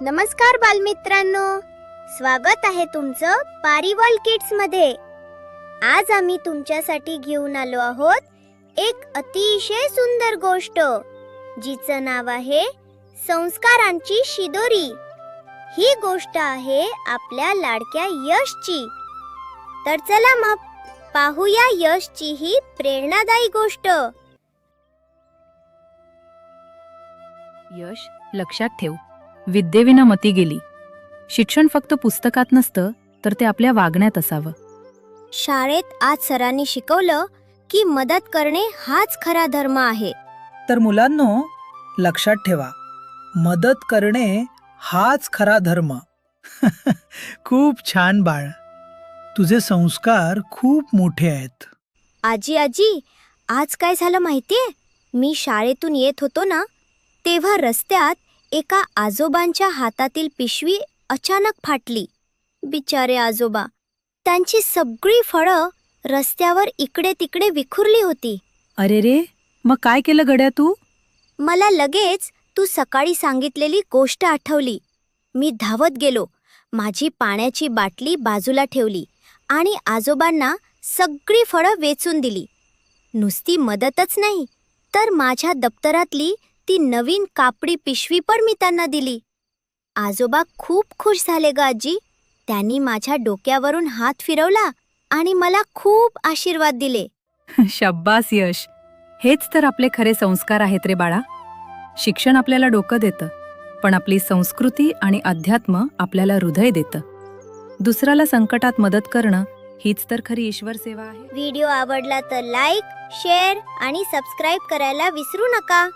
नमस्कार बालमित्रांनो, स्वागत आहे तुमचं पारिवाल किड्स मध्ये। आज आम्ही तुमच्यासाठी घेऊन आलो आहोत एक अतिशय सुंदर गोष्ट, जिचं नाव आहे संस्कारांची शिदोरी। ही गोष्ट आहे आपल्या लाडक्या यशची। तर चला मग पाहूया यशची ही प्रेरणादायी गोष्ट। यश, लक्षात ठेव, विद्येविना मती गेली। शिक्षण फक्त पुस्तकात नसतं, तर ते आपल्या वागण्यात असावं। शाळेत आज सरांनी शिकवलं की मदत करणे हाच खरा धर्म आहे। तर मुलांनो, लक्षात ठेवा, मदत करणे हाच खरा धर्म। खूप छान बाळ, तुझे संस्कार खूप मोठे आहेत। आजी, आज काय झालं माहितीये? मी शाळेतून येत होतो ना, तेव्हा रस्त्यात एका आजोबांच्या हातातील पिशवी अचानक फाटली। बिचारे आजोबा, त्यांची सगळी फळं रस्त्यावर इकडे तिकडे विखुरली होती। अरे रे, मग काय केलं गड्या तू? मला लगेच तू सकाळी सांगितलेली गोष्ट आठवली। मी धावत गेलो, माझी पाण्याची बाटली बाजूला ठेवली आणि आजोबांना सगळी फळं वेचून दिली। नुसती मदतच नाही, तर माझ्या दप्तरातली ती नवीन कापडी पिशवी पण मी त्यांना दिली। आजोबा खूप खुश झाले ग आजी। त्यांनी माझ्या डोक्यावरून हात फिरवला आणि मला खूप आशीर्वाद दिले। शब्बास यश, हेच तर आपले खरे संस्कार आहेत रे बाळा। शिक्षण आपल्याला डोकं देतं, पण आपली संस्कृती आणि अध्यात्म आपल्याला हृदय देतं। दुसऱ्याला संकटात मदत करणं हीच तर खरी ईश्वर सेवा आहे। व्हिडिओ आवडला तर लाईक, शेअर आणि सबस्क्राईब करायला विसरू नका।